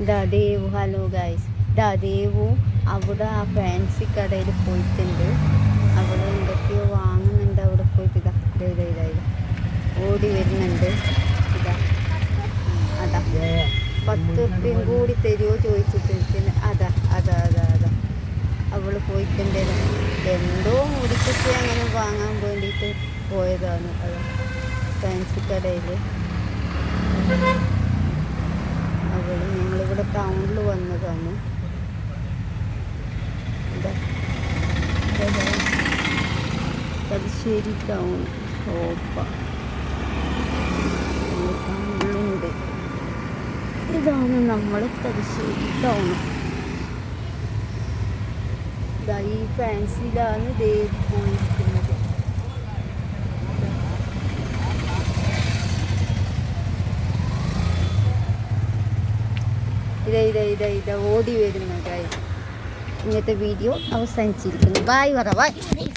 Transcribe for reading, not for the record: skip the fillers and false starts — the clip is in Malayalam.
ഇതാ ദേവു. Hello guys. ഇതാ ദേവു അവിടെ ആ ഫാൻസി കടയിൽ പോയിട്ടുണ്ട്. അവിടെ എന്തൊക്കെയോ വാങ്ങുന്നുണ്ട്. അവിടെ പോയിട്ട് ഇതാ ഇതാ ഇതാ ഇതാ ഓടി വരുന്നുണ്ട്. ഇതാ അതാ 10 ഉറുപ്പ്യം കൂടി തരുമോ ചോദിച്ചിട്ട്. പിന്നെ അതാ അതാ അതാ അതാ അവൾ പോയിട്ടുണ്ട്. എന്തോ മുടിക്കുട്ടി അങ്ങനെ വാങ്ങാൻ വേണ്ടിയിട്ട് പോയതാണ്. അതാ ഫാൻസി കടയിൽ അവൾ. ഞങ്ങളിവിടെ ടൗണിൽ വന്നതാണ്. തലശ്ശേരി ടൗൺ ഷോപ്പ ടൗണിലുണ്ട്. ഇതാണ് നമ്മൾ തലശ്ശേരി ടൗൺ. ഇതാ ഈ ഫാൻസിയിലാണ് ദേവ് പോയിരിക്കുന്നത്. ഇതാ ഓടി വരുന്ന കാര്യം. ഇന്നത്തെ വീഡിയോ അവസാനിച്ചിരിക്കുന്നു. ബായ് പറ. ബായ്.